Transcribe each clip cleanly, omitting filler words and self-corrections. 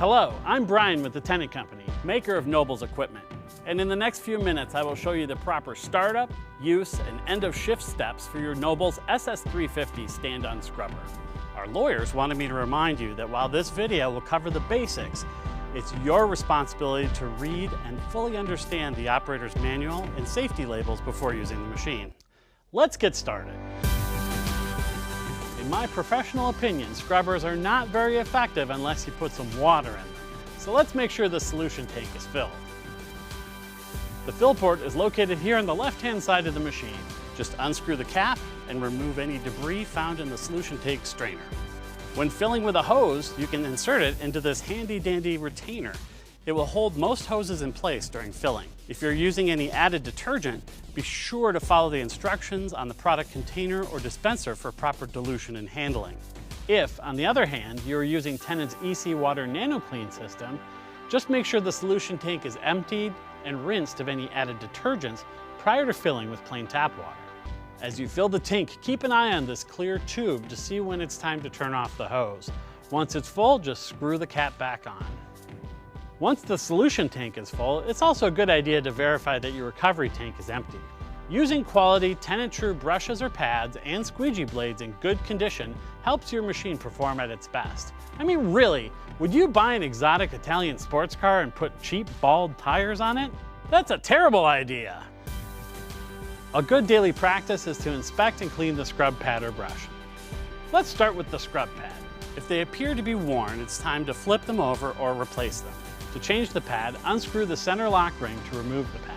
Hello, I'm Brian with the Tennant Company, maker of Nobles equipment. And in the next few minutes, I will show you the proper startup, use, and end of shift steps for your Nobles SS350 stand-on scrubber. Our lawyers wanted me to remind you that while this video will cover the basics, it's your responsibility to read and fully understand the operator's manual and safety labels before using the machine. Let's get started. In my professional opinion, scrubbers are not very effective unless you put some water in them. So let's make sure the solution tank is filled. The fill port is located here on the left-hand side of the machine. Just unscrew the cap and remove any debris found in the solution tank strainer. When filling with a hose, you can insert it into this handy-dandy retainer. It will hold most hoses in place during filling. If you're using any added detergent, be sure to follow the instructions on the product container or dispenser for proper dilution and handling. If, on the other hand, you're using Tennant's EC Water NanoClean system, just make sure the solution tank is emptied and rinsed of any added detergents prior to filling with plain tap water. As you fill the tank, keep an eye on this clear tube to see when it's time to turn off the hose. Once it's full, just screw the cap back on. Once the solution tank is full, it's also a good idea to verify that your recovery tank is empty. Using quality Tennant True brushes or pads and squeegee blades in good condition helps your machine perform at its best. I mean, really, would you buy an exotic Italian sports car and put cheap, bald tires on it? That's a terrible idea. A good daily practice is to inspect and clean the scrub pad or brush. Let's start with the scrub pad. If they appear to be worn, it's time to flip them over or replace them. To change the pad, unscrew the center lock ring to remove the pad.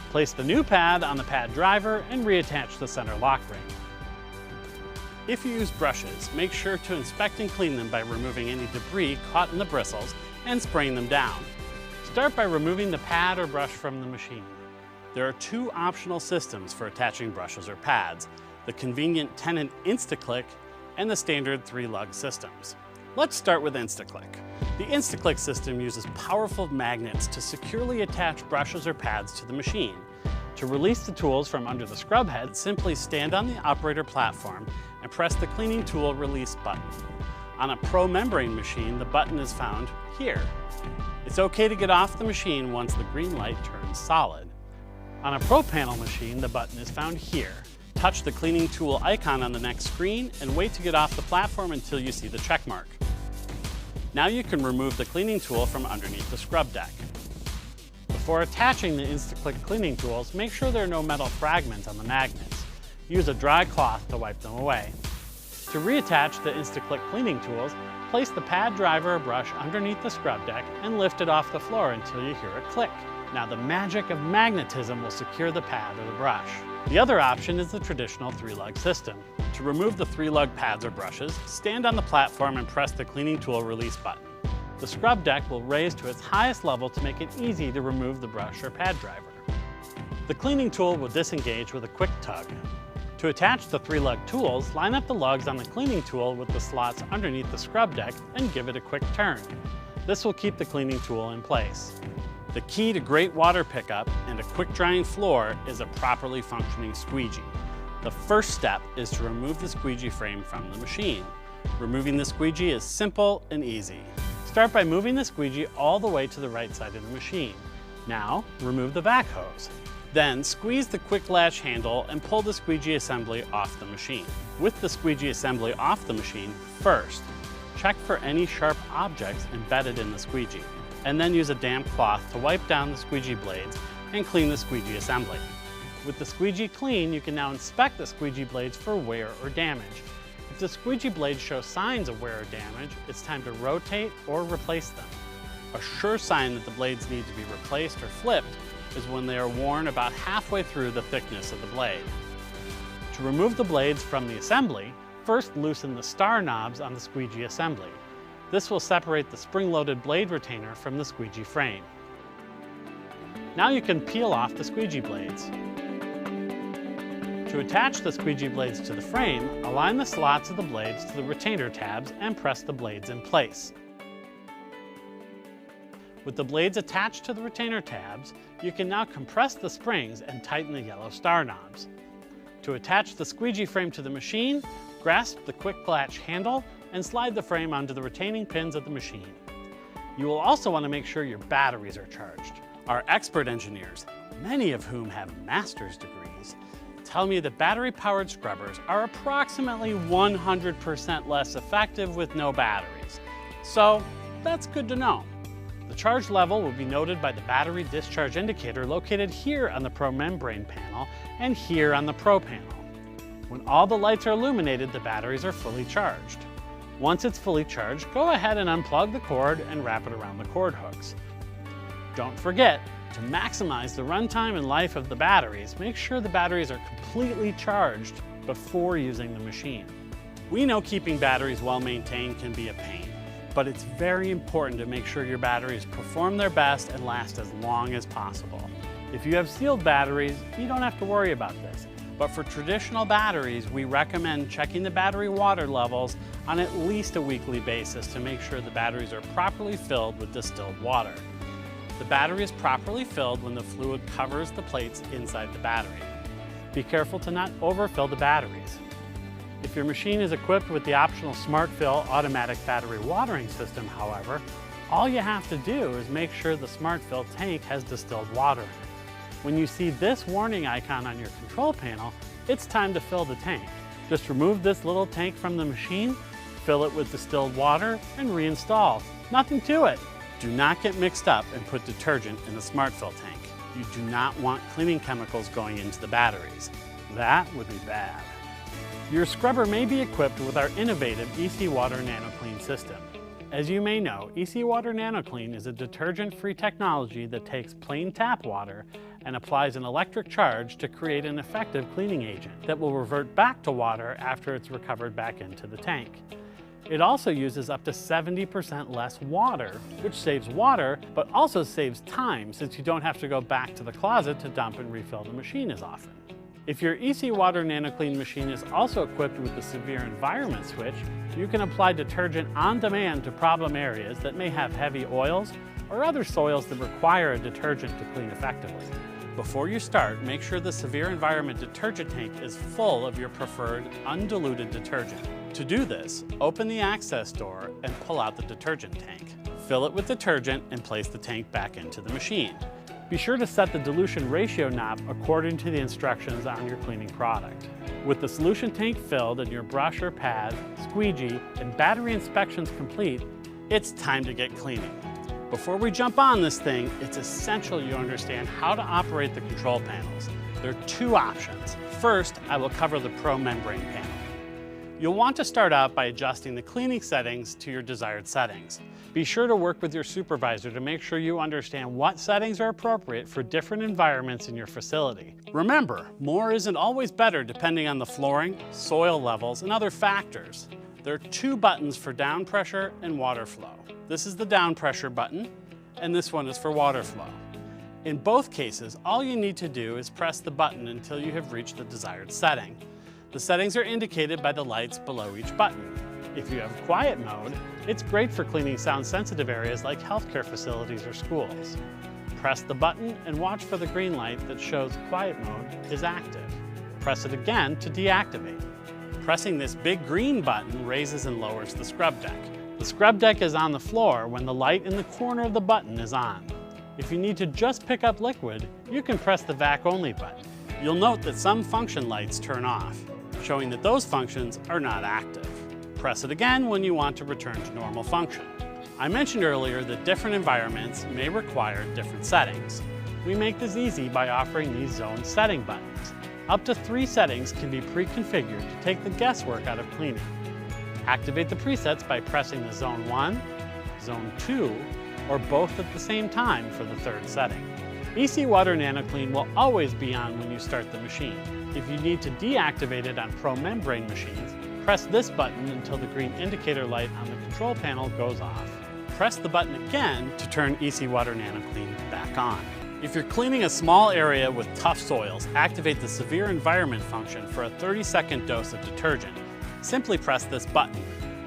Place the new pad on the pad driver and reattach the center lock ring. If you use brushes, make sure to inspect and clean them by removing any debris caught in the bristles and spraying them down. Start by removing the pad or brush from the machine. There are two optional systems for attaching brushes or pads, the convenient Tennant InstaClick and the standard 3-lug systems. Let's start with InstaClick. The InstaClick system uses powerful magnets to securely attach brushes or pads to the machine. To release the tools from under the scrub head, simply stand on the operator platform and press the cleaning tool release button. On a Pro membrane machine, the button is found here. It's okay to get off the machine once the green light turns solid. On a Pro panel machine, the button is found here. Touch the cleaning tool icon on the next screen and wait to get off the platform until you see the check mark. Now you can remove the cleaning tool from underneath the scrub deck. Before attaching the InstaClick cleaning tools, make sure there are no metal fragments on the magnets. Use a dry cloth to wipe them away. To reattach the InstaClick cleaning tools, place the pad driver or brush underneath the scrub deck and lift it off the floor until you hear a click. Now the magic of magnetism will secure the pad or the brush. The other option is the traditional 3-lug system. To remove the 3-lug pads or brushes, stand on the platform and press the cleaning tool release button. The scrub deck will raise to its highest level to make it easy to remove the brush or pad driver. The cleaning tool will disengage with a quick tug. To attach the 3-lug tools, line up the lugs on the cleaning tool with the slots underneath the scrub deck and give it a quick turn. This will keep the cleaning tool in place. The key to great water pickup and a quick drying floor is a properly functioning squeegee. The first step is to remove the squeegee frame from the machine. Removing the squeegee is simple and easy. Start by moving the squeegee all the way to the right side of the machine. Now, remove the vac hose. Then, squeeze the quick latch handle and pull the squeegee assembly off the machine. With the squeegee assembly off the machine, first, check for any sharp objects embedded in the squeegee, and then use a damp cloth to wipe down the squeegee blades and clean the squeegee assembly. With the squeegee clean, you can now inspect the squeegee blades for wear or damage. If the squeegee blades show signs of wear or damage, it's time to rotate or replace them. A sure sign that the blades need to be replaced or flipped is when they are worn about halfway through the thickness of the blade. To remove the blades from the assembly, first loosen the star knobs on the squeegee assembly. This will separate the spring-loaded blade retainer from the squeegee frame. Now you can peel off the squeegee blades. To attach the squeegee blades to the frame, align the slots of the blades to the retainer tabs and press the blades in place. With the blades attached to the retainer tabs, you can now compress the springs and tighten the yellow star knobs. To attach the squeegee frame to the machine, grasp the quick latch handle and slide the frame onto the retaining pins of the machine. You will also want to make sure your batteries are charged. Our expert engineers, many of whom have master's degrees, tell me that battery-powered scrubbers are approximately 100% less effective with no batteries. So that's good to know. The charge level will be noted by the battery discharge indicator located here on the Pro membrane panel and here on the Pro panel. When all the lights are illuminated, the batteries are fully charged. Once it's fully charged, go ahead and unplug the cord and wrap it around the cord hooks. Don't forget, to maximize the runtime and life of the batteries, make sure the batteries are completely charged before using the machine. We know keeping batteries well maintained can be a pain, but it's very important to make sure your batteries perform their best and last as long as possible. If you have sealed batteries, you don't have to worry about this. But for traditional batteries, we recommend checking the battery water levels on at least a weekly basis to make sure the batteries are properly filled with distilled water. The battery is properly filled when the fluid covers the plates inside the battery. Be careful to not overfill the batteries. If your machine is equipped with the optional SmartFill automatic battery watering system, however, all you have to do is make sure the SmartFill tank has distilled water in it. When you see this warning icon on your control panel, it's time to fill the tank. Just remove this little tank from the machine, fill it with distilled water, and reinstall. Nothing to it. Do not get mixed up and put detergent in the SmartFill tank. You do not want cleaning chemicals going into the batteries. That would be bad. Your scrubber may be equipped with our innovative EC Water NanoClean system. As you may know, EC Water NanoClean is a detergent-free technology that takes plain tap water and applies an electric charge to create an effective cleaning agent that will revert back to water after it's recovered back into the tank. It also uses up to 70% less water, which saves water, but also saves time since you don't have to go back to the closet to dump and refill the machine as often. If your EC Water NanoClean machine is also equipped with the Severe Environment switch, you can apply detergent on demand to problem areas that may have heavy oils or other soils that require a detergent to clean effectively. Before you start, make sure the Severe Environment detergent tank is full of your preferred undiluted detergent. To do this, open the access door and pull out the detergent tank. Fill it with detergent and place the tank back into the machine. Be sure to set the dilution ratio knob according to the instructions on your cleaning product. With the solution tank filled and your brush or pad, squeegee, and battery inspections complete, it's time to get cleaning. Before we jump on this thing, it's essential you understand how to operate the control panels. There are two options. First, I will cover the Pro membrane panel. You'll want to start out by adjusting the cleaning settings to your desired settings. Be sure to work with your supervisor to make sure you understand what settings are appropriate for different environments in your facility. Remember, more isn't always better depending on the flooring, soil levels, and other factors. There are two buttons for down pressure and water flow. This is the down pressure button, and this one is for water flow. In both cases, all you need to do is press the button until you have reached the desired setting. The settings are indicated by the lights below each button. If you have quiet mode, it's great for cleaning sound-sensitive areas like healthcare facilities or schools. Press the button and watch for the green light that shows quiet mode is active. Press it again to deactivate. Pressing this big green button raises and lowers the scrub deck. The scrub deck is on the floor when the light in the corner of the button is on. If you need to just pick up liquid, you can press the vac only button. You'll note that some function lights turn off, showing that those functions are not active. Press it again when you want to return to normal function. I mentioned earlier that different environments may require different settings. We make this easy by offering these zone setting buttons. Up to 3 settings can be pre-configured to take the guesswork out of cleaning. Activate the presets by pressing the Zone 1, Zone 2, or both at the same time for the 3rd setting. EC Water NanoClean will always be on when you start the machine. If you need to deactivate it on Pro membrane machines, press this button until the green indicator light on the control panel goes off. Press the button again to turn EC Water NanoClean back on. If you're cleaning a small area with tough soils, activate the Severe Environment function for a 30-second dose of detergent. Simply press this button.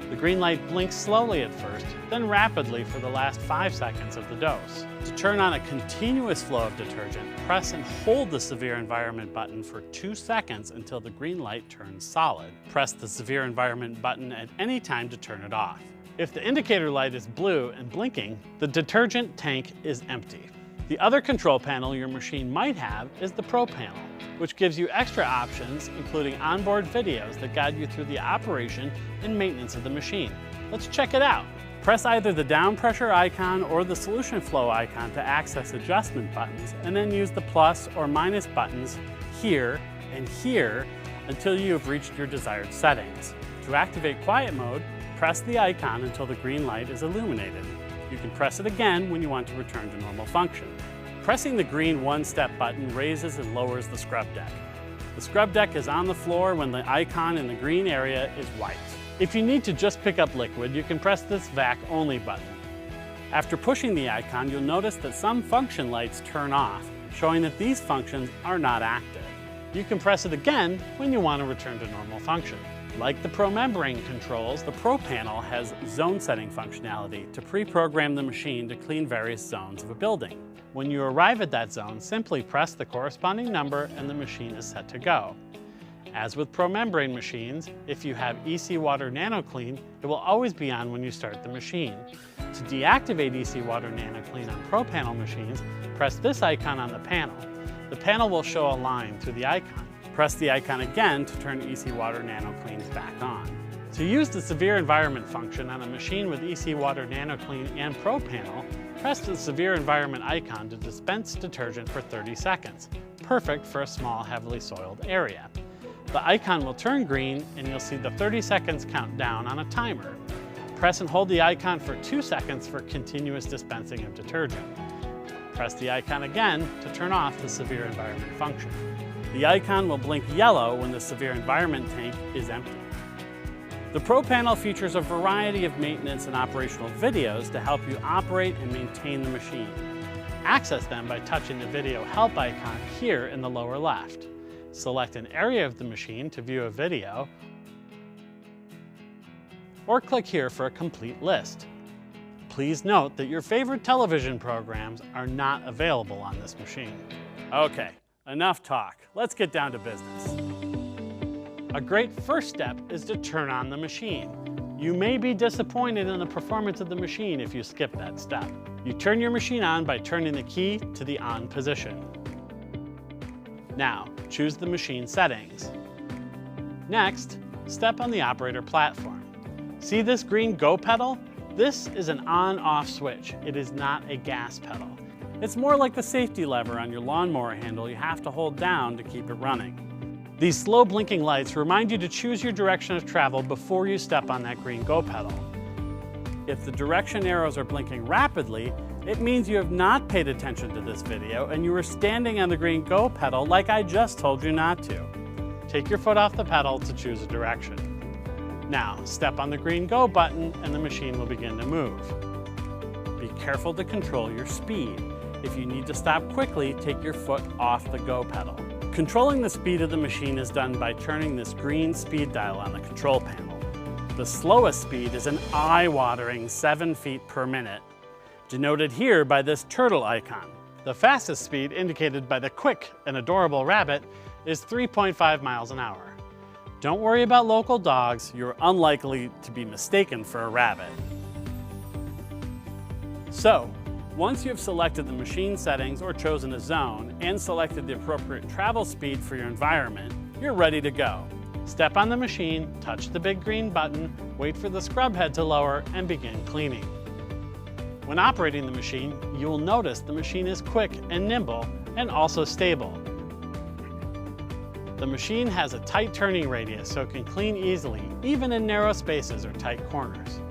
The green light blinks slowly at first, then rapidly for the last 5 seconds of the dose. To turn on a continuous flow of detergent, press and hold the Severe Environment button for 2 seconds until the green light turns solid. Press the Severe Environment button at any time to turn it off. If the indicator light is blue and blinking, the detergent tank is empty. The other control panel your machine might have is the Pro panel, which gives you extra options, including onboard videos that guide you through the operation and maintenance of the machine. Let's check it out. Press either the down pressure icon or the solution flow icon to access adjustment buttons, and then use the plus or minus buttons here and here until you have reached your desired settings. To activate quiet mode, press the icon until the green light is illuminated. You can press it again when you want to return to normal function. Pressing the green one-step button raises and lowers the scrub deck. The scrub deck is on the floor when the icon in the green area is white. If you need to just pick up liquid, you can press this vac only button. After pushing the icon, you'll notice that some function lights turn off, showing that these functions are not active. You can press it again when you want to return to normal function. Like the Pro membrane controls, the Pro panel has zone setting functionality to pre-program the machine to clean various zones of a building. When you arrive at that zone, simply press the corresponding number and the machine is set to go. As with Pro membrane machines, if you have EC Water NanoClean, it will always be on when you start the machine. To deactivate EC Water NanoClean on Pro panel machines, press this icon on the panel. The panel will show a line through the icon. Press the icon again to turn EC Water NanoClean back on. To use the severe environment function on a machine with EC Water NanoClean and Pro panel, press the severe environment icon to dispense detergent for 30 seconds, perfect for a small, heavily soiled area. The icon will turn green and you'll see the 30 seconds count down on a timer. Press and hold the icon for 2 seconds for continuous dispensing of detergent. Press the icon again to turn off the severe environment function. The icon will blink yellow when the severe environment tank is empty. The Pro panel features a variety of maintenance and operational videos to help you operate and maintain the machine. Access them by touching the video help icon here in the lower left. Select an area of the machine to view a video, or click here for a complete list. Please note that your favorite television programs are not available on this machine. Okay, enough talk. Let's get down to business. A great first step is to turn on the machine. You may be disappointed in the performance of the machine if you skip that step. You turn your machine on by turning the key to the on position. Now, choose the machine settings. Next, step on the operator platform. See this green go pedal? This is an on-off switch. It is not a gas pedal. It's more like the safety lever on your lawnmower handle you have to hold down to keep it running. These slow blinking lights remind you to choose your direction of travel before you step on that green go pedal. If the direction arrows are blinking rapidly, it means you have not paid attention to this video and you are standing on the green go pedal like I just told you not to. Take your foot off the pedal to choose a direction. Now, step on the green go button and the machine will begin to move. Be careful to control your speed. If you need to stop quickly, take your foot off the go pedal. Controlling the speed of the machine is done by turning this green speed dial on the control panel. The slowest speed is an eye-watering 7 feet per minute, denoted here by this turtle icon. The fastest speed, indicated by the quick and adorable rabbit, is 3.5 miles an hour. Don't worry about local dogs, you're unlikely to be mistaken for a rabbit. So, once you have selected the machine settings or chosen a zone and selected the appropriate travel speed for your environment, you're ready to go. Step on the machine, touch the big green button, wait for the scrub head to lower, and begin cleaning. When operating the machine, you will notice the machine is quick and nimble and also stable. The machine has a tight turning radius so it can clean easily, even in narrow spaces or tight corners.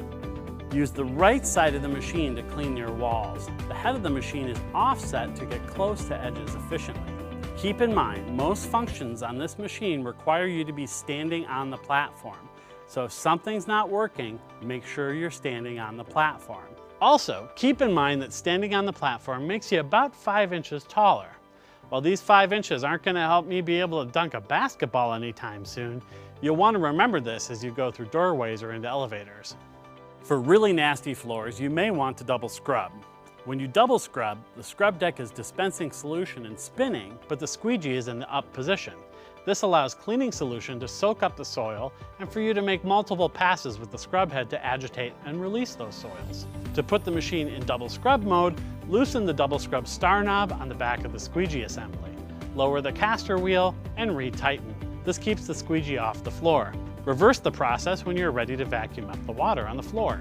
Use the right side of the machine to clean near walls. The head of the machine is offset to get close to edges efficiently. Keep in mind, most functions on this machine require you to be standing on the platform. So if something's not working, make sure you're standing on the platform. Also, keep in mind that standing on the platform makes you about 5 inches taller. While these 5 inches aren't going to help me be able to dunk a basketball anytime soon, you'll want to remember this as you go through doorways or into elevators. For really nasty floors, you may want to double scrub. When you double scrub, the scrub deck is dispensing solution and spinning, but the squeegee is in the up position. This allows cleaning solution to soak up the soil and for you to make multiple passes with the scrub head to agitate and release those soils. To put the machine in double scrub mode, loosen the double scrub star knob on the back of the squeegee assembly. Lower the caster wheel and retighten. This keeps the squeegee off the floor. Reverse the process when you're ready to vacuum up the water on the floor.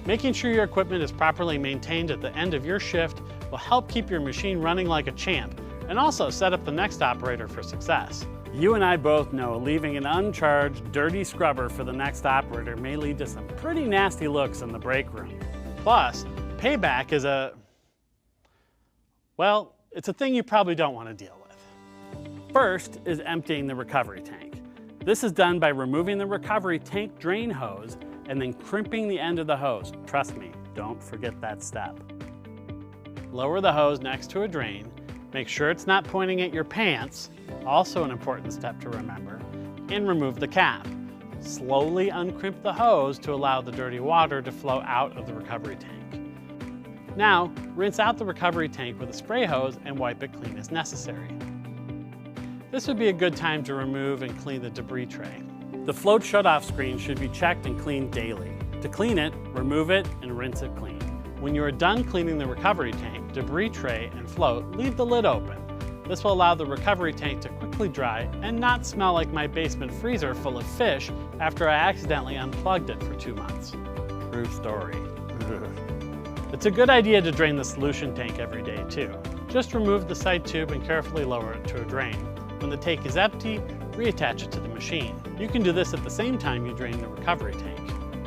Making sure your equipment is properly maintained at the end of your shift will help keep your machine running like a champ and also set up the next operator for success. You and I both know leaving an uncharged, dirty scrubber for the next operator may lead to some pretty nasty looks in the break room. Plus, payback is well, it's a thing you probably don't want to deal with. First is emptying the recovery tank. This is done by removing the recovery tank drain hose and then crimping the end of the hose. Trust me, don't forget that step. Lower the hose next to a drain. Make sure it's not pointing at your pants, also an important step to remember, and remove the cap. Slowly uncrimp the hose to allow the dirty water to flow out of the recovery tank. Now, rinse out the recovery tank with a spray hose and wipe it clean as necessary. This would be a good time to remove and clean the debris tray. The float shutoff screen should be checked and cleaned daily. To clean it, remove it and rinse it clean. When you are done cleaning the recovery tank, debris tray, and float, leave the lid open. This will allow the recovery tank to quickly dry and not smell like my basement freezer full of fish after I accidentally unplugged it for 2 months. True story. It's a good idea to drain the solution tank every day too. Just remove the side tube and carefully lower it to a drain. When the tank is empty, reattach it to the machine. You can do this at the same time you drain the recovery tank.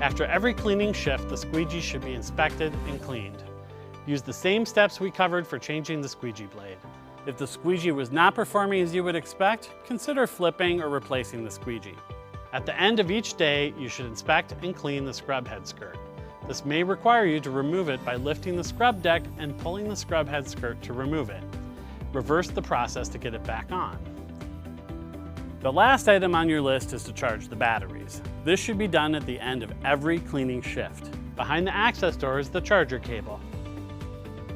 After every cleaning shift, the squeegee should be inspected and cleaned. Use the same steps we covered for changing the squeegee blade. If the squeegee was not performing as you would expect, consider flipping or replacing the squeegee. At the end of each day, you should inspect and clean the scrub head skirt. This may require you to remove it by lifting the scrub deck and pulling the scrub head skirt to remove it. Reverse the process to get it back on. The last item on your list is to charge the batteries. This should be done at the end of every cleaning shift. Behind the access door is the charger cable.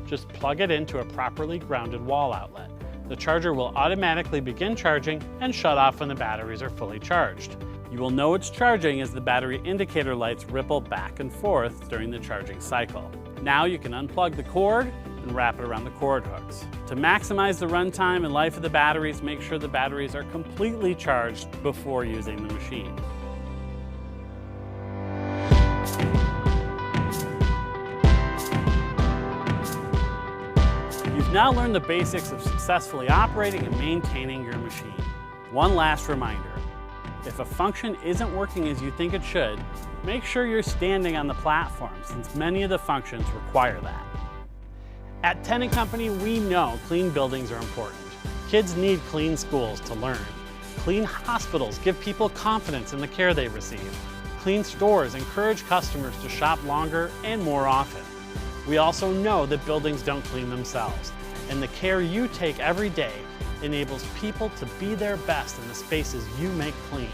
Just plug it into a properly grounded wall outlet. The charger will automatically begin charging and shut off when the batteries are fully charged. You will know it's charging as the battery indicator lights ripple back and forth during the charging cycle. Now you can unplug the cord and wrap it around the cord hooks. To maximize the runtime and life of the batteries, make sure the batteries are completely charged before using the machine. You've now learned the basics of successfully operating and maintaining your machine. One last reminder. If a function isn't working as you think it should, make sure you're standing on the platform since many of the functions require that. At Tennant Company, we know clean buildings are important. Kids need clean schools to learn. Clean hospitals give people confidence in the care they receive. Clean stores encourage customers to shop longer and more often. We also know that buildings don't clean themselves, and the care you take every day enables people to be their best in the spaces you make clean.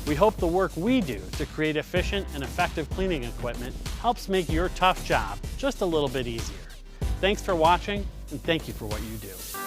We hope the work we do to create efficient and effective cleaning equipment helps make your tough job just a little bit easier. Thanks for watching, and thank you for what you do.